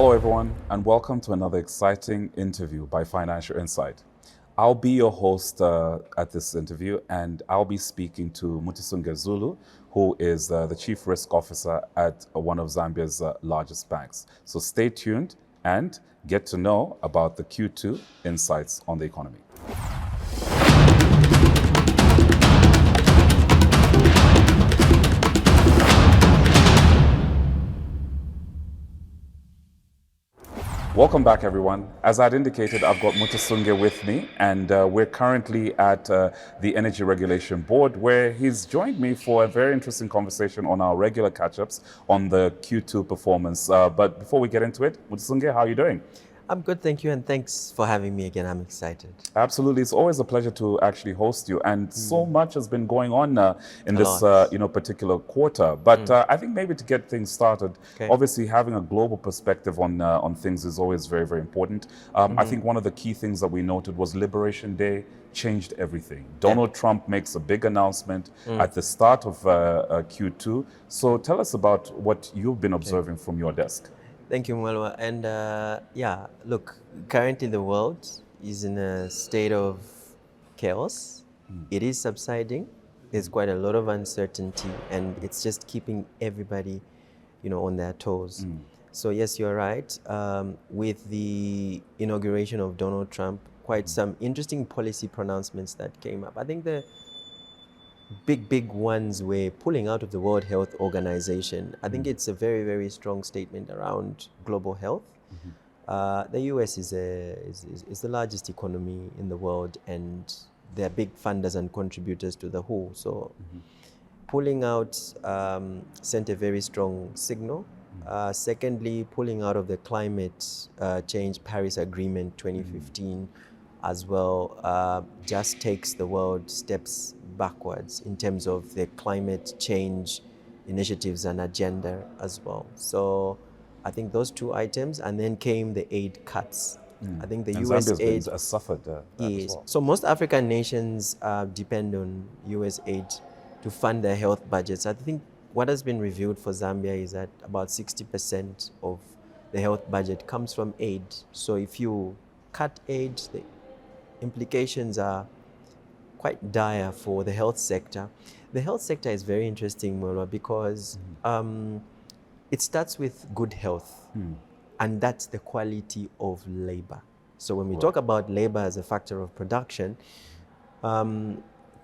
Hello everyone, and welcome to another exciting interview by Financial Insight. I'll be your host at this interview, and I'll be speaking to Mutisunge Zulu, who is the Chief Risk Officer at one of Zambia's largest banks. So stay tuned and get to know about the Q2 insights on the economy. Welcome back, everyone. As I'd indicated, I've got Mutisunge with me, and we're currently at the Energy Regulation Board, where he's joined me for a very interesting conversation on our regular catch-ups on the Q2 performance. But before we get into it, Mutisunge, how are you doing? I'm good, thank you, and thanks for having me again. I'm excited. Absolutely. It's always a pleasure to actually host you, and so much has been going on in this particular quarter. But I think maybe to get things started, obviously having a global perspective on things is always very, very important. I think one of the key things that we noted was Liberation Day changed everything. Donald Trump makes a big announcement at the start of Q2. So tell us about what you've been observing from your desk. Thank you, Mwelwa. And yeah, look, currently the world is in a state of chaos. It is subsiding. There's quite a lot of uncertainty, and it's just keeping everybody, on their toes. So yes, you're right. With the inauguration of Donald Trump, quite some interesting policy pronouncements that came up. I think the big ones were pulling out of the World Health Organization. I think it's a very, very strong statement around global health. The US is the largest economy in the world, and they're big funders and contributors to the WHO. So pulling out sent a very strong signal. Secondly, pulling out of the climate change Paris Agreement 2015 as well just takes the world steps backwards in terms of the climate change initiatives and agenda as well. So I think those two items, and then came the aid cuts. I think the US aid has suffered that as well. So most African nations depend on US aid to fund their health budgets. I think what has been revealed for Zambia is that about 60% of the health budget comes from aid. So if you cut aid, the implications are quite dire for the health sector. The health sector is very interesting, Mwelwa, because it starts with good health, and that's the quality of labor. So when we talk about labor as a factor of production,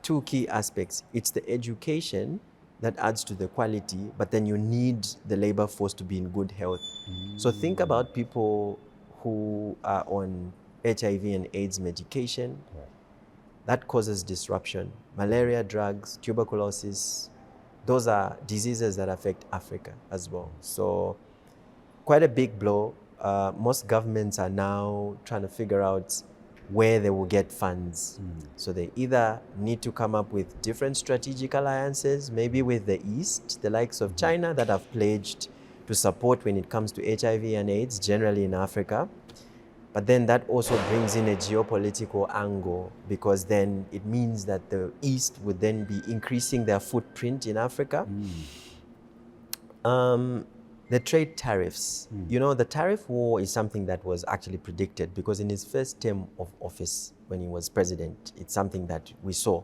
two key aspects. It's the education that adds to the quality, but then you need the labor force to be in good health. So think about people who are on HIV and AIDS medication. That causes disruption. Malaria, drugs, tuberculosis, those are diseases that affect Africa as well. So quite a big blow. Most governments are now trying to figure out where they will get funds. So they either need to come up with different strategic alliances, maybe with the East, the likes of China that have pledged to support when it comes to HIV and AIDS, generally in Africa. But then that also brings in a geopolitical angle, because then it means that the East would then be increasing their footprint in Africa. The trade tariffs. The tariff war is something that was actually predicted, because in his first term of office, when he was president, it's something that we saw.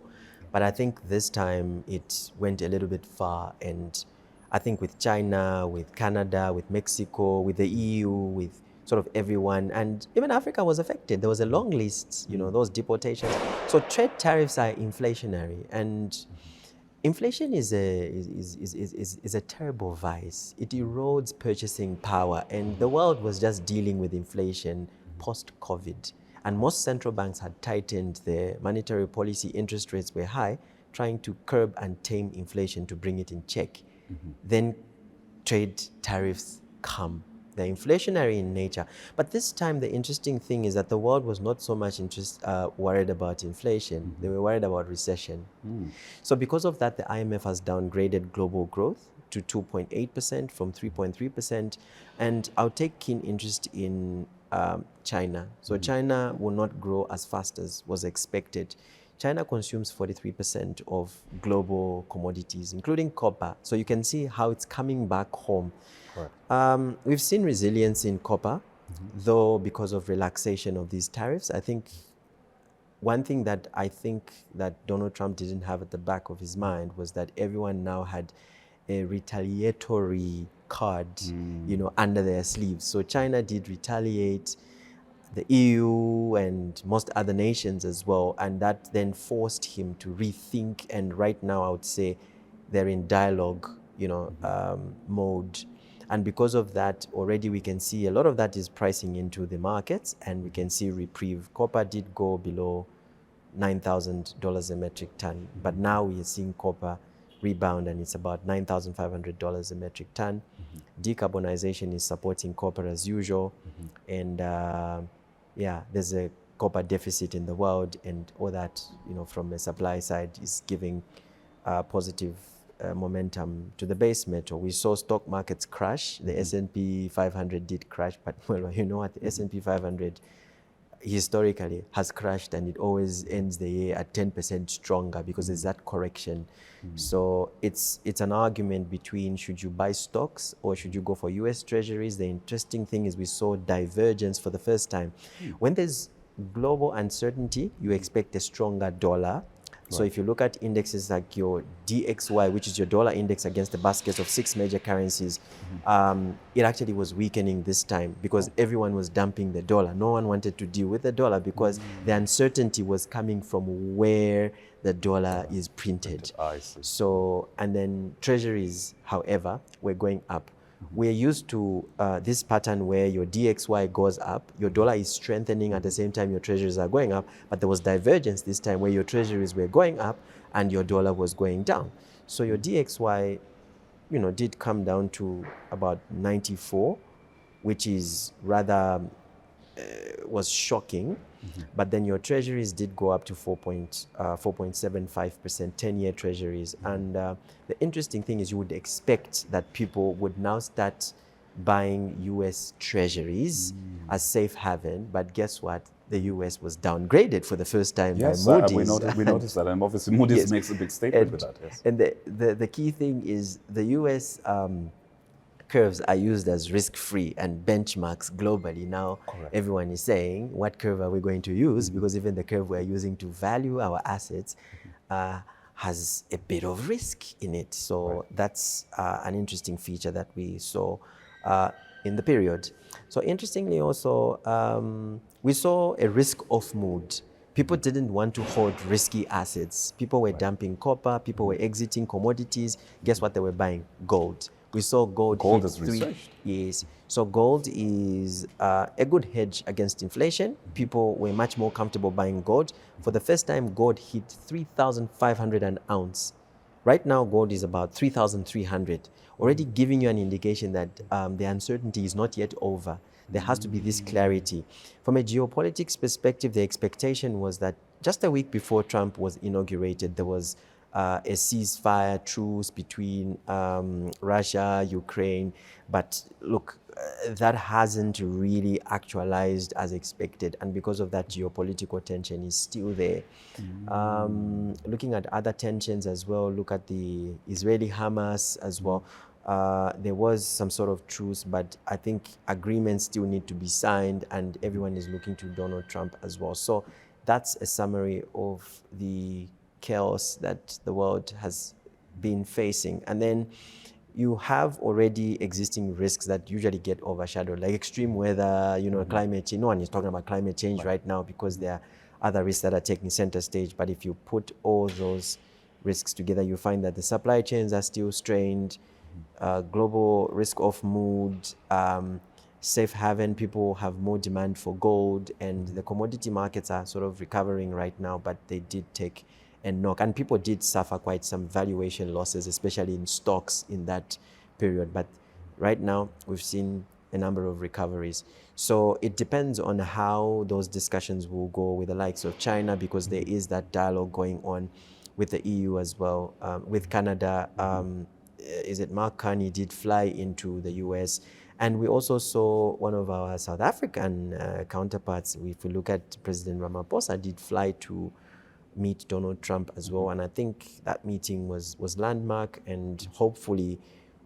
But I think this time it went a little bit far, and I think with China, with Canada, with Mexico, with the EU, with sort of everyone, and even Africa was affected. There was a long list, those deportations. So trade tariffs are inflationary, and inflation is a terrible vice. It erodes purchasing power, and the world was just dealing with inflation post-COVID. And most central banks had tightened their monetary policy, interest rates were high, trying to curb and tame inflation to bring it in check. Then trade tariffs come. They're inflationary in nature. But this time, the interesting thing is that the world was not so much worried about inflation. They were worried about recession. So because of that, the IMF has downgraded global growth to 2.8% from 3.3%. And I'll take keen interest in China. So China will not grow as fast as was expected China consumes 43% of global commodities, including copper. So you can see how it's coming back home. We've seen resilience in copper, though because of relaxation of these tariffs. I think one thing that I think that Donald Trump didn't have at the back of his mind was that everyone now had a retaliatory card, you know, under their sleeves. So China did retaliate, the EU and most other nations as well, and that then forced him to rethink. And right now, I would say they're in dialogue, you know, mode. And because of that, already we can see a lot of that is pricing into the markets, and we can see reprieve. Copper did go below $9,000 a metric ton, but now we are seeing copper rebound, and it's about $9,500 a metric ton. Decarbonization is supporting copper as usual, and yeah, there's a copper deficit in the world, and all that, you know, from the supply side is giving positive momentum to the base metal. We saw stock markets crash. The S&P 500 did crash, but well, you know what, the S&P 500 historically has crashed, and it always ends the year at 10% stronger because there's that correction. So it's an argument between should you buy stocks or should you go for US treasuries. The interesting thing is we saw divergence for the first time. When there's global uncertainty, you expect a stronger dollar. So if you look at indexes like your DXY, which is your dollar index against the baskets of 6 major currencies, it actually was weakening this time because everyone was dumping the dollar. No one wanted to deal with the dollar because the uncertainty was coming from where the dollar is printed. I see. So, and then treasuries, however, were going up. We're used to this pattern where your DXY goes up, your dollar is strengthening at the same time your treasuries are going up, but there was divergence this time where your treasuries were going up and your dollar was going down. So your DXY, you know, did come down to about 94, which is rather, was shocking. But then your treasuries did go up to 4.75%, 10-year treasuries. And the interesting thing is you would expect that people would now start buying US treasuries as safe haven. But guess what? The US was downgraded for the first time by Moody's. We noticed that. And obviously Moody's makes a big statement with that. Yes. And the key thing is the US curves are used as risk-free and benchmarks globally. Now, everyone is saying, what curve are we going to use? Because even the curve we're using to value our assets has a bit of risk in it. So that's an interesting feature that we saw in the period. So interestingly also, we saw a risk-off mood. People didn't want to hold risky assets. People were dumping copper, people were exiting commodities. Guess what they were buying? Gold. We saw gold hit is researched. Yes. So gold is a good hedge against inflation. People were much more comfortable buying gold. For the first time, gold hit 3,500 an ounce. Right now, gold is about 3,300, already giving you an indication that the uncertainty is not yet over. There has to be this clarity. From a geopolitics perspective, the expectation was that just a week before Trump was inaugurated, there was a ceasefire truce between Russia, Ukraine, but look, that hasn't really actualized as expected, and because of that, geopolitical tension is still there. Looking at other tensions as well, look at the Israeli-Hamas as well. There was some sort of truce, but I think agreements still need to be signed, and everyone is looking to Donald Trump as well. So that's a summary of the chaos that the world has been facing. And then you have already existing risks that usually get overshadowed, like extreme weather, you know, climate change. No one is talking about climate change right now because there are other risks that are taking center stage. But if you put all those risks together, you find that the supply chains are still strained, global risk-off mood, safe haven, people have more demand for gold, and the commodity markets are sort of recovering right now, but they did take a knock, and people did suffer quite some valuation losses, especially in stocks in that period. But right now, we've seen a number of recoveries. So it depends on how those discussions will go with the likes of China, because there is that dialogue going on with the EU as well. With Canada, is it Mark Carney did fly into the US. And we also saw one of our South African counterparts, if we look at President Ramaphosa, did fly to meet Donald Trump as well. And I think that meeting was landmark, and hopefully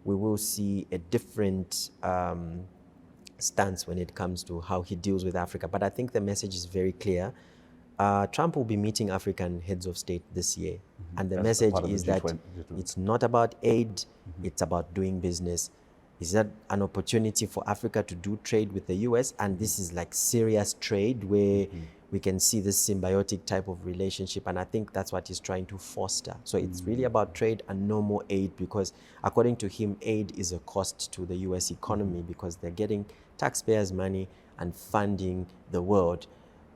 we will see a different stance when it comes to how he deals with Africa. But I think the message is very clear. Trump will be meeting African heads of state this year. And the message is that it's not about aid, it's about doing business. Is that an opportunity for Africa to do trade with the US? And this is like serious trade where we can see this symbiotic type of relationship. And I think that's what he's trying to foster. So it's really about trade and no more aid, because according to him, aid is a cost to the US economy because they're getting taxpayers' money and funding the world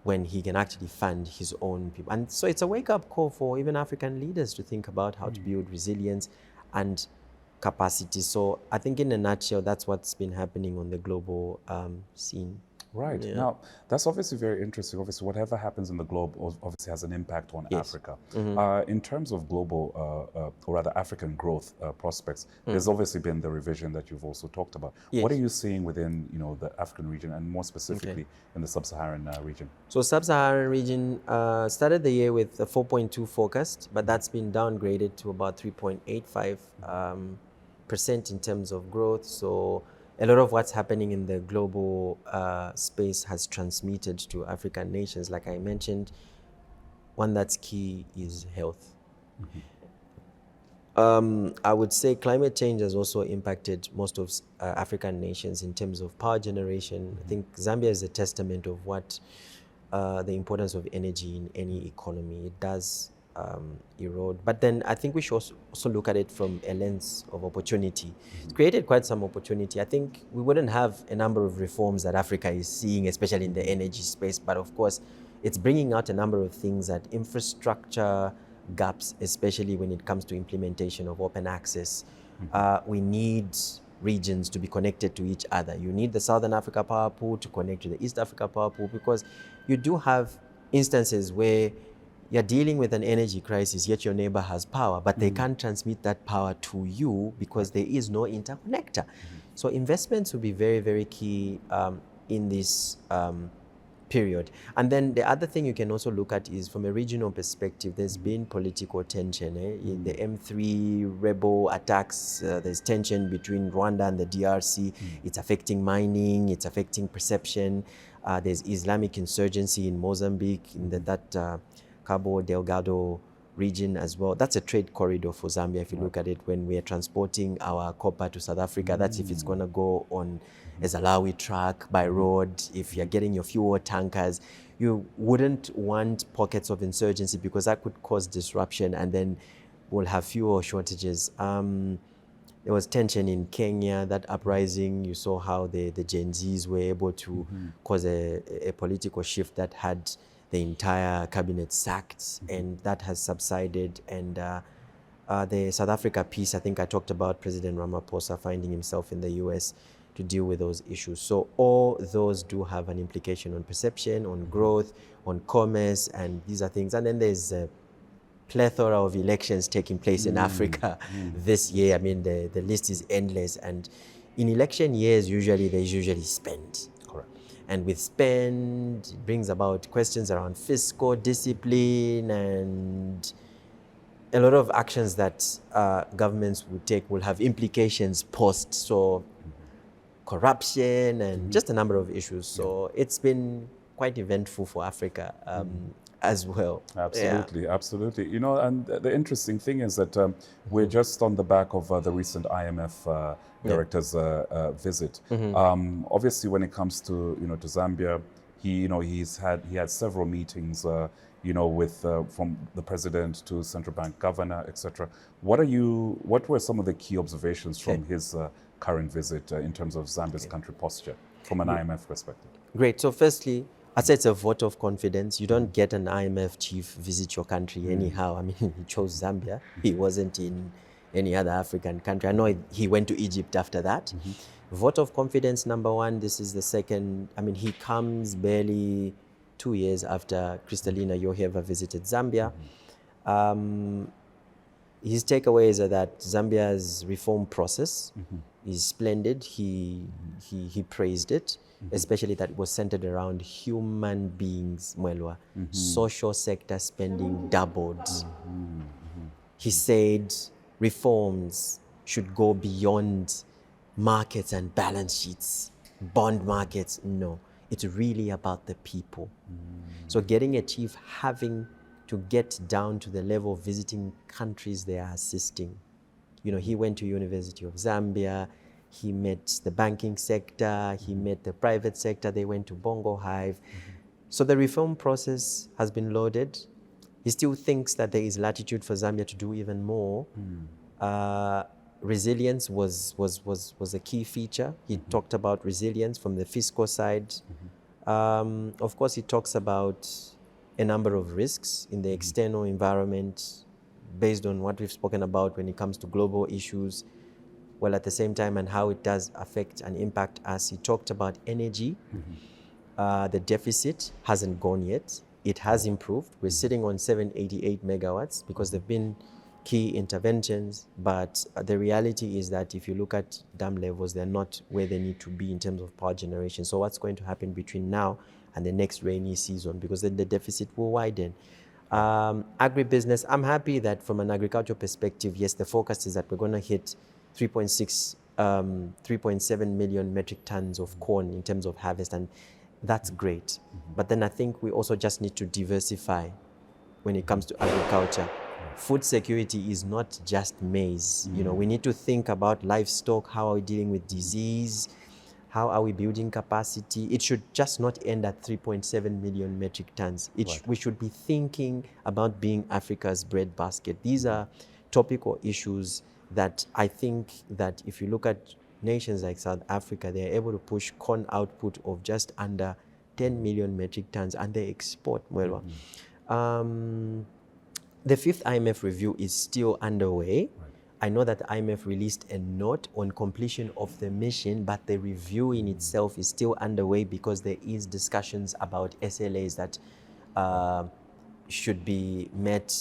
when he can actually fund his own people. And so it's a wake-up call for even African leaders to think about how to build resilience and capacity. So I think in a nutshell, that's what's been happening on the global scene. Right. Yeah. Now, that's obviously very interesting. Obviously, whatever happens in the globe obviously has an impact on Africa. In terms of global, or rather African growth prospects, there's obviously been the revision that you've also talked about. What are you seeing within, the African region, and more specifically in the sub-Saharan region? So sub-Saharan region started the year with a 4.2 forecast, but that's been downgraded to about 3.85% in terms of growth. So a lot of what's happening in the global space has transmitted to African nations. Like I mentioned, one that's key is health. I would say climate change has also impacted most of African nations in terms of power generation. I think Zambia is a testament of what the importance of energy in any economy. It does erode. But then I think we should also look at it from a lens of opportunity. It's created quite some opportunity. I think we wouldn't have a number of reforms that Africa is seeing, especially in the energy space. But of course, it's bringing out a number of things, that infrastructure gaps, especially when it comes to implementation of open access. We need regions to be connected to each other. You need the Southern Africa power pool to connect to the East Africa power pool, because you do have instances where you're dealing with an energy crisis, yet your neighbor has power, but they can't transmit that power to you because there is no interconnector. So investments will be very, very key in this period. And then the other thing you can also look at is, from a regional perspective, there's been political tension. In the M3 rebel attacks, there's tension between Rwanda and the DRC. It's affecting mining, it's affecting perception. There's Islamic insurgency in Mozambique, in that Cabo Delgado region as well. That's a trade corridor for Zambia. If you look at it, when we are transporting our copper to South Africa, that's if it's going to go on a Zalawi truck by road. If you're getting your fuel tankers, you wouldn't want pockets of insurgency, because that could cause disruption, and then we'll have fuel shortages. There was tension in Kenya, that uprising. You saw how the Gen Zs were able to cause a political shift that had the entire cabinet sacked, and that has subsided. And the South Africa piece, I think I talked about President Ramaphosa finding himself in the US to deal with those issues. So all those do have an implication on perception, on growth, on commerce, and these are things. And then there's a plethora of elections taking place in Africa this year. I mean, the list is endless. And in election years, there's usually spend. And with spend, it brings about questions around fiscal discipline, and a lot of actions that governments will take will have implications post. So corruption and just a number of issues. So it's been quite eventful for Africa as well. Absolutely, absolutely. And the interesting thing is that we're just on the back of the recent IMF director's visit. Obviously, when it comes to to Zambia, he had several meetings with from the president to central bank governor, etc. What were some of the key observations from his current visit in terms of Zambia's country posture from an IMF perspective? Great. So firstly, I'd say it's a vote of confidence. You don't get an IMF chief visit your country anyhow. I mean, he chose Zambia. He wasn't in any other African country. I know he went to Egypt after that. Vote of confidence, number one. This is the second. I mean, he comes barely 2 years after Kristalina Georgieva visited Zambia. His takeaways are that Zambia's reform process is splendid. He praised it. especially that was centered around human beings, Mwelwa. Social sector spending doubled. He said reforms should go beyond markets and balance sheets, bond markets. No, it's really about the people. So getting a chief having to get down to the level of visiting countries they are assisting. You know, he went to University of Zambia, he met the banking sector, he met the private sector, they went to Bongo Hive. So the reform process has been loaded. He still thinks that there is latitude for Zambia to do even more. Resilience was a key feature. He talked about resilience from the fiscal side. Of course, he talks about a number of risks in the external environment based on what we've spoken about when it comes to global issues, while at the same time and how it does affect and impact us. He talked about energy. The deficit hasn't gone yet. It has improved. We're sitting on 788 megawatts because there have been key interventions, but the reality is that if you look at dam levels, they're not where they need to be in terms of power generation. So what's going to happen between now and the next rainy season? Because then the deficit will widen. Agribusiness, I'm happy that from an agricultural perspective, yes, the forecast is that we're going to hit 3.7 million metric tons of corn in terms of harvest, and that's great. But then I think we also just need to diversify when it comes to agriculture. Food security is not just maize. You know, we need to think about livestock. How are we dealing with disease? How are we building capacity? It should just not end at 3.7 million metric tons. We should be thinking about being Africa's breadbasket. These are topical issues that I think that if you look at nations like South Africa, they're able to push corn output of just under 10 million metric tons, and they export, Mwelwa. The fifth IMF review is still underway. I know that the IMF released a note on completion of the mission, but the review in itself is still underway because there is discussions about SLAs that should be met.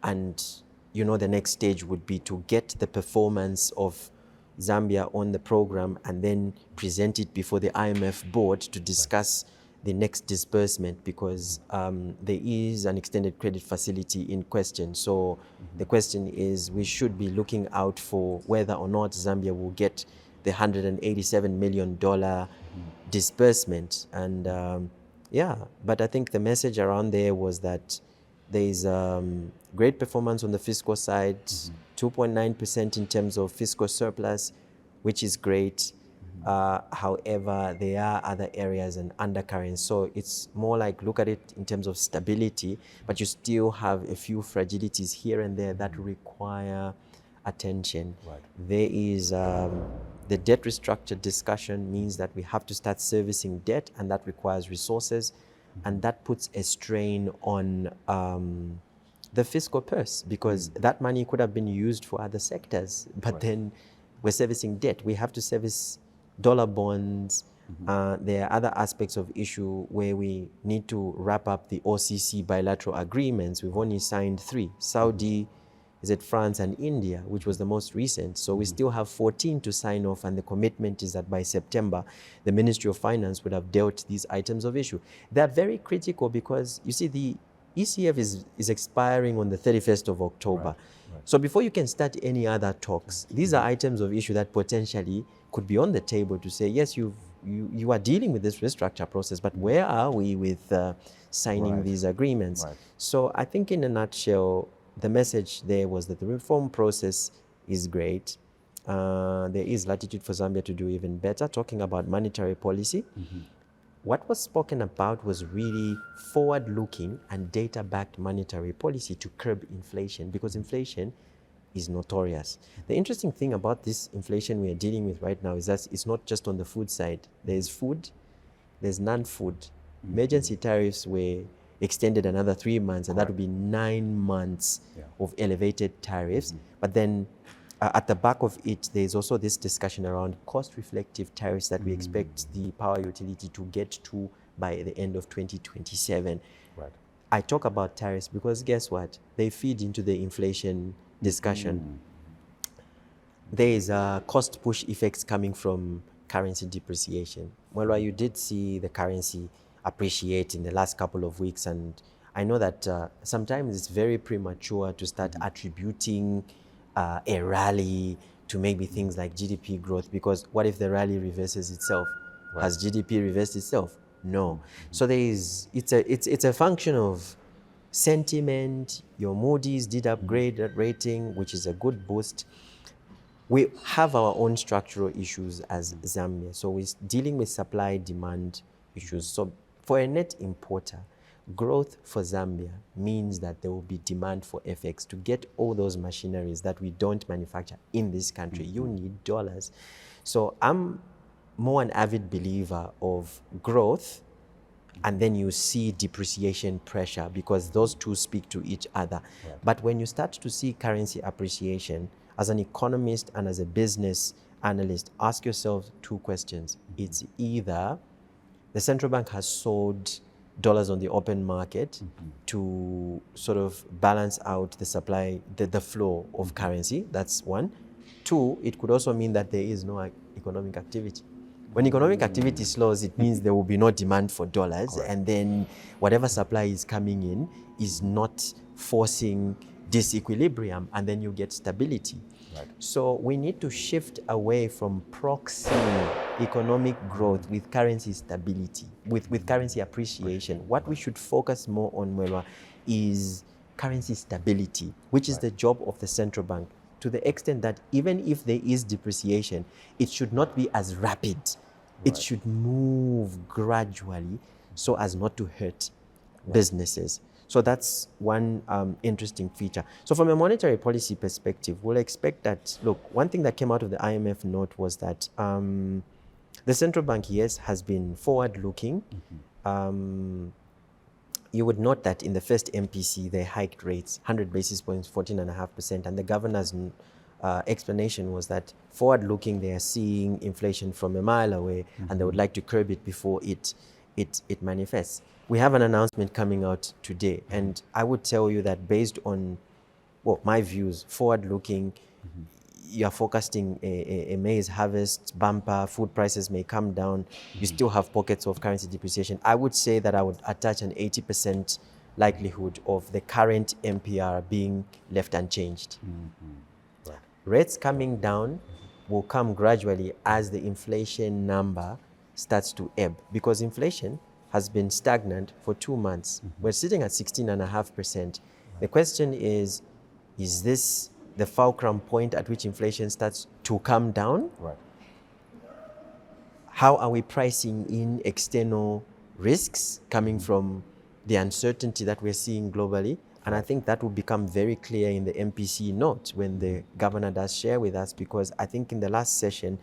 And, you know, the next stage would be to get the performance of Zambia on the program and then present it before the IMF board to discuss the next disbursement, because there is an extended credit facility in question. So the question is, we should be looking out for whether or not Zambia will get the $187 million disbursement. And yeah, but I think the message around there was that there is great performance on the fiscal side, 2.9% in terms of fiscal surplus, which is great. However, there are other areas and undercurrents. So it's more like look at it in terms of stability, but you still have a few fragilities here and there that require attention. There is the debt restructure discussion means that we have to start servicing debt, and that requires resources, and that puts a strain on the fiscal purse, because that money could have been used for other sectors, but then we're servicing debt. We have to service dollar bonds. There are other aspects of issue where we need to wrap up the OCC bilateral agreements. We've only signed 3, Saudi, France and India, which was the most recent. So we still have 14 to sign off, and the commitment is that by September, the Ministry of Finance would have dealt these items of issue. They're very critical because, you see, the ECF is expiring on the 31st of October. So before you can start any other talks, these are items of issue that potentially could be on the table to say, yes, you are dealing with this restructure process, but where are we with signing these agreements? So I think in a nutshell, the message there was that the reform process is great. There is latitude for Zambia to do even better. Talking about monetary policy, what was spoken about was really forward-looking and data-backed monetary policy to curb inflation, because inflation is notorious. The interesting thing about this inflation we are dealing with right now is that it's not just on the food side. There's food, there's non-food. Emergency tariffs were extended another 3 months, and that would be 9 months of elevated tariffs. But then at the back of it, there's also this discussion around cost-reflective tariffs that we expect the power utility to get to by the end of 2027. I talk about tariffs because guess what? They feed into the inflation discussion. There is cost push effects coming from currency depreciation. Mwelwa, you did see the currency appreciate in the last couple of weeks, and I know that sometimes it's very premature to start attributing a rally to maybe things like GDP growth, because what if the rally reverses itself? Right. Has GDP reversed itself? No. So it's a function of sentiment. Your Moody's did upgrade that rating, which is a good boost. We have our own structural issues as Zambia. So we're dealing with supply-demand issues. So for a net importer, growth for Zambia means that there will be demand for FX. To get all those machineries that we don't manufacture in this country, you need dollars. So I'm more an avid believer of growth, and then you see depreciation pressure, because those two speak to each other. Right. But when you start to see currency appreciation, as an economist and as a business analyst, ask yourself two questions. It's either the central bank has sold dollars on the open market to sort of balance out the supply, the flow of currency. That's one. Two, it could also mean that there is no economic activity. When economic activity slows, it means there will be no demand for dollars. Correct. And then whatever supply is coming in is not forcing disequilibrium, and then you get stability. Right. So we need to shift away from proxying economic growth with currency stability, with currency appreciation. What we should focus more on, Mwelwa, is currency stability, which is the job of the central bank, to the extent that even if there is depreciation, it should not be as rapid. It should move gradually so as not to hurt businesses. So that's one interesting feature. So from a monetary policy perspective, we'll expect that, look, one thing that came out of the IMF note was that the central bank, yes, has been forward-looking. You would note that in the first MPC, they hiked rates, 100 basis points, 14.5%, and the governor's explanation was that forward-looking, they are seeing inflation from a mile away, and they would like to curb it before it manifests. We have an announcement coming out today, and I would tell you that based on my views, forward-looking, you are forecasting a maize harvest bumper, food prices may come down, you still have pockets of currency depreciation. I would say that I would attach an 80% likelihood of the current MPR being left unchanged. Right. Rates coming down will come gradually as the inflation number starts to ebb, because inflation has been stagnant for 2 months. We're sitting at 16.5%. The question is this the fulcrum point at which inflation starts to come down? Right. How are we pricing in external risks coming from the uncertainty that we're seeing globally? And I think that will become very clear in the MPC note when the governor does share with us, because I think in the last session,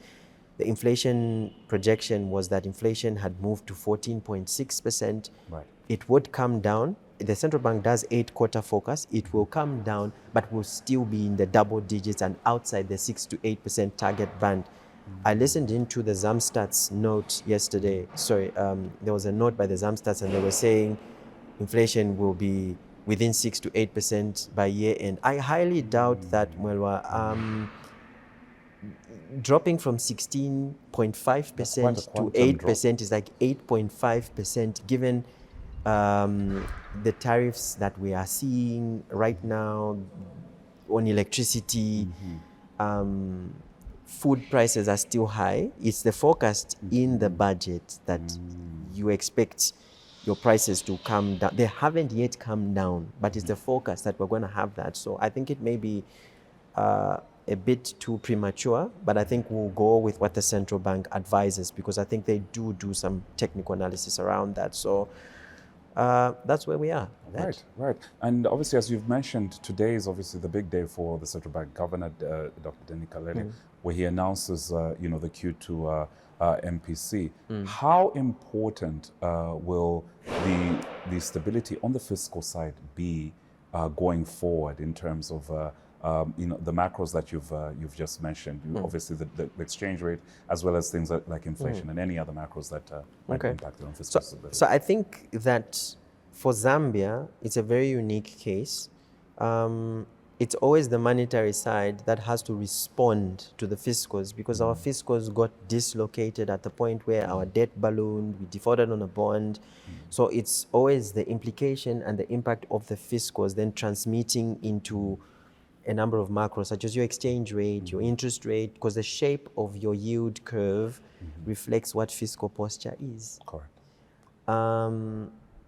the inflation projection was that inflation had moved to 14.6%. Right. It would come down. The central bank does 8-quarter forecast. It will come down, but will still be in the double digits and outside the 6 to 8% target band. I listened into the ZAMStats note yesterday. There was a note by the ZAMStats, and they were saying inflation will be within 6 to 8% by year end. I highly doubt that, Mwelwa. Dropping from 16.5% to 8% is like 8.5%, given the tariffs that we are seeing right now on electricity. Food prices are still high. It's the forecast in the budget that you expect your prices to come down. They haven't yet come down, but it's the forecast that we're going to have that. So I think it may be a bit too premature, but I think we'll go with what the central bank advises, because I think they do some technical analysis around that. So that's where we are. Right. And obviously, as you've mentioned, today is obviously the big day for the central bank governor, Dr. Denny Kalele, where he announces, the Q2 MPC. How important will the stability on the fiscal side be going forward in terms of the macros that you've just mentioned? Obviously, the exchange rate, as well as things like inflation and any other macros that might be impacted on fiscal stability. So I think that for Zambia, it's a very unique case. it's always the monetary side that has to respond to the fiscals, because our fiscals got dislocated at the point where our debt ballooned, we defaulted on a bond. So it's always the implication and the impact of the fiscals then transmitting into a number of macros, such as your exchange rate, your interest rate, because the shape of your yield curve reflects what fiscal posture is. Correct.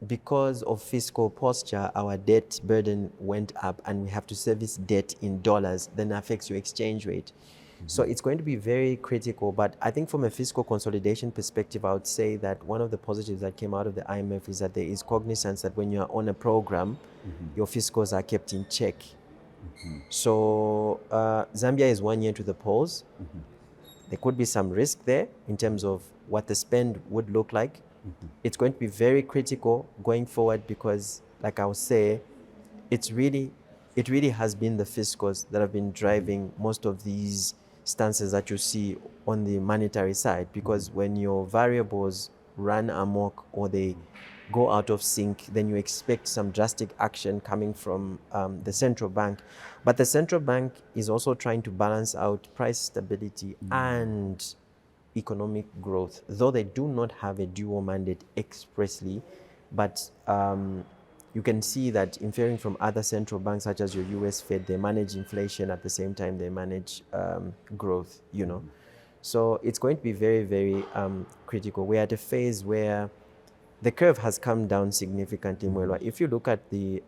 Because of fiscal posture, our debt burden went up and we have to service debt in dollars, then affects your exchange rate. So it's going to be very critical. But I think from a fiscal consolidation perspective, I would say that one of the positives that came out of the IMF is that there is cognizance that when you're on a program, your fiscals are kept in check. So Zambia is 1 year to the polls. There could be some risk there in terms of what the spend would look like. It's going to be very critical going forward because, like I would say, it really has been the fiscals that have been driving most of these stances that you see on the monetary side, because when your variables run amok or they go out of sync, then you expect some drastic action coming from the central bank. But the central bank is also trying to balance out price stability and economic growth, though they do not have a dual mandate expressly. But you can see that inferring from other central banks, such as your US Fed, they manage inflation at the same time they manage growth, you know. So it's going to be very, very critical. We're at a phase where the curve has come down significantly, Mwelwa. If you look at the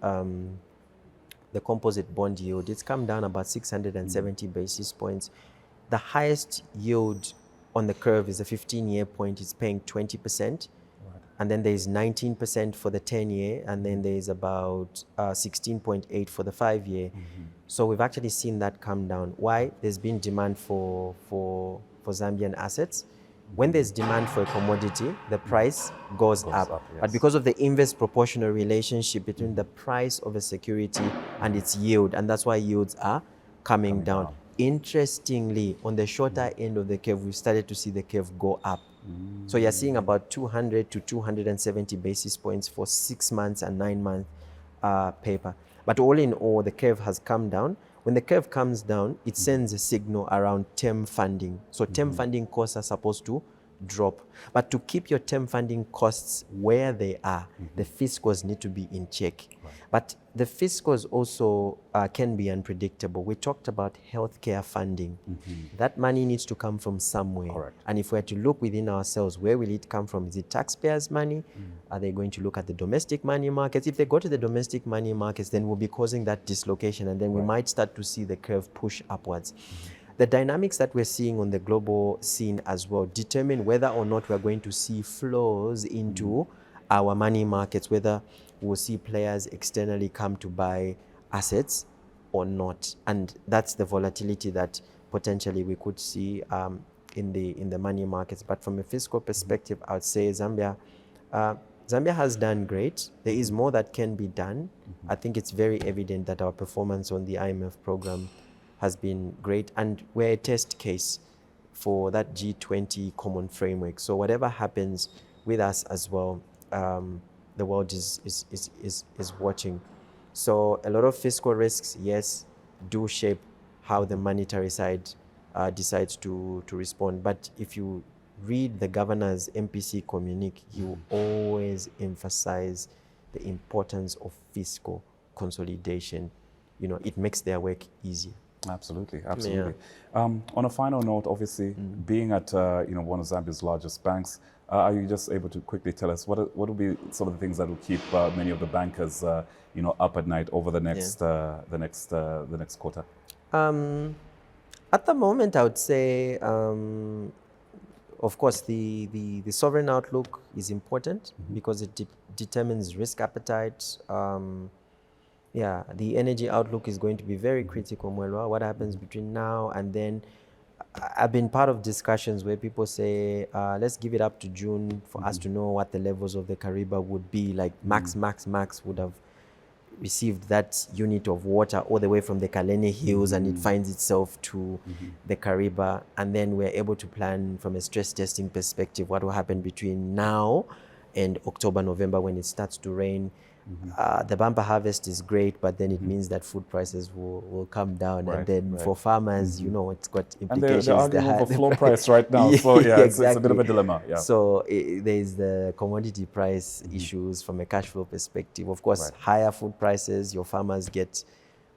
composite bond yield, it's come down about 670 basis points. The highest yield on the curve is a 15-year point. It's paying 20%. And then there's 19% for the 10-year, and then there's about 16.8 for the 5-year. So we've actually seen that come down. Why? There's been demand for Zambian assets. When there's demand for a commodity, the price goes up. Yes. But because of the inverse proportional relationship between the price of a security and its yield, and that's why yields are coming down. Interestingly, on the shorter end of the curve, we've started to see the curve go up. So you're seeing about 200 to 270 basis points for 6 months and 9 month paper. But all in all, the curve has come down. When the curve comes down, it sends a signal around term funding. So term funding costs are supposed to drop. But to keep your term funding costs where they are, the fiscals need to be in check. But the fiscals also can be unpredictable. We talked about healthcare funding. That money needs to come from somewhere. Correct. And if we're to look within ourselves, where will it come from? Is it taxpayers' money? Are they going to look at the domestic money markets? If they go to the domestic money markets, then we'll be causing that dislocation, and then we might start to see the curve push upwards. The dynamics that we're seeing on the global scene as well determine whether or not we're going to see flows into our money markets, whether we'll see players externally come to buy assets or not. And that's the volatility that potentially we could see in the money markets. But from a fiscal perspective, I would say Zambia has done great. There is more that can be done. I think it's very evident that our performance on the IMF program has been great, and we're a test case for that G20 common framework. So whatever happens with us as well, the world is watching. So a lot of fiscal risks, yes, do shape how the monetary side decides to respond. But if you read the governor's MPC communique, he will always emphasize the importance of fiscal consolidation. You know, it makes their work easier. Absolutely, absolutely. Yeah. On a final note, obviously, being at one of Zambia's largest banks, are you just able to quickly tell us what will be some of the things that will keep many of the bankers up at night over the next the next quarter? At the moment, I would say, of course, the sovereign outlook is important because it determines risk appetite. Yeah, the energy outlook is going to be very critical, Mwelwa. What happens between now and then? I've been part of discussions where people say, let's give it up to June for us to know what the levels of the Kariba would be. Like Max would have received that unit of water all the way from the Kalene Hills and it finds itself to the Kariba. And then we're able to plan from a stress testing perspective what will happen between now and October, November when it starts to rain. the bumper harvest is great, but then it means that food prices will come down, and then for farmers, you know, it's got implications. And they're arguing over floor price right now, so yeah, exactly. it's a bit of a dilemma. Yeah. So there's the commodity price issues from a cash flow perspective. Of course, higher food prices, your farmers get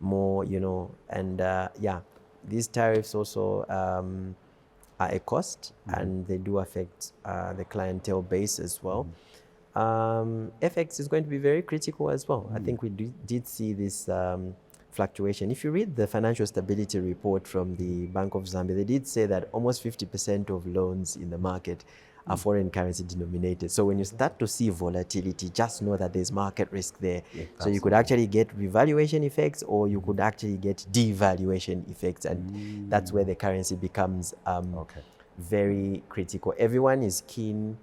more, you know, and yeah, these tariffs also are a cost, and they do affect the clientele base as well. FX is going to be very critical as well. I think we did see this fluctuation. If you read the financial stability report from the Bank of Zambia, they did say that almost 50% of loans in the market are foreign currency denominated. So when you start to see volatility, just know that there's market risk there. Yeah, so you could actually get revaluation effects, or you could actually get devaluation effects, and that's where the currency becomes very critical. Everyone is keen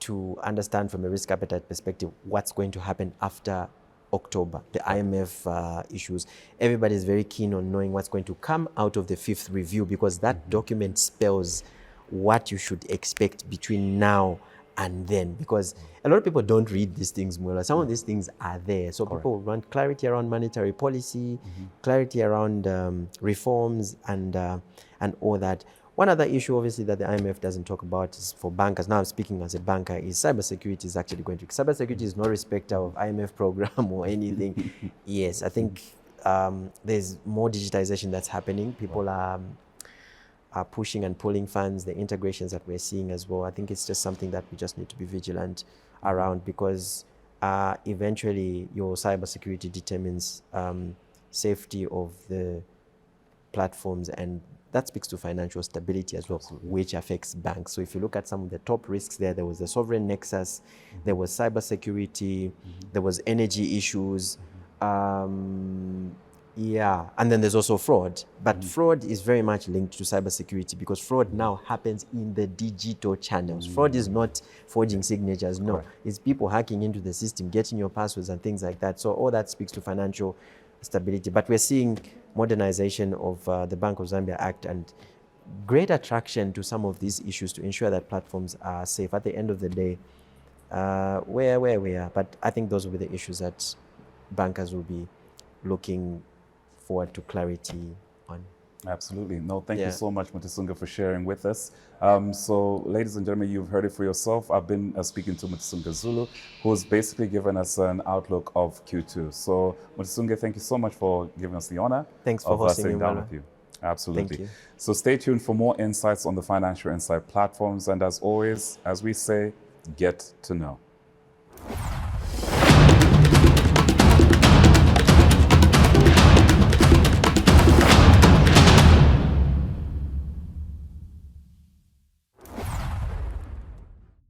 to understand from a risk appetite perspective what's going to happen after October, the IMF issues. Everybody is very keen on knowing what's going to come out of the 5th review, because that document spells what you should expect between now and then. Because a lot of people don't read these things, Mwelwa. Some of these things are there. So people want clarity around monetary policy, clarity around reforms, and all that. One other issue, obviously, that the IMF doesn't talk about is for bankers. Now I'm speaking as a banker, is cybersecurity is actually going to... Cybersecurity is no respecter of IMF program or anything. Yes, I think there's more digitization that's happening. People are pushing and pulling funds, the integrations that we're seeing as well. I think it's just something that we just need to be vigilant around, because eventually your cybersecurity determines safety of the platforms, and that speaks to financial stability as well, which affects banks. So if you look at some of the top risks there was the sovereign nexus, there was cybersecurity, there was energy issues, yeah, and then there's also fraud. But fraud is very much linked to cybersecurity, because fraud now happens in the digital channels. Fraud is not forging signatures, no. It's people hacking into the system, getting your passwords and things like that. So all that speaks to financial stability. But we're seeing modernization of the Bank of Zambia Act and great attraction to some of these issues to ensure that platforms are safe. At the end of the day, where we are. But I think those will be the issues that bankers will be looking forward to clarity on. Absolutely. No, thank you so much, Mutisunge, for sharing with us. So, ladies and gentlemen, you've heard it for yourself. I've been speaking to Mutisunge Zulu, who's basically given us an outlook of Q2. So, Mutisunge, thank you so much for giving us the honor. Thanks for hosting me, down with you. Absolutely. Thank you. So, stay tuned for more insights on the Financial Insight platforms. And as always, as we say, get to know.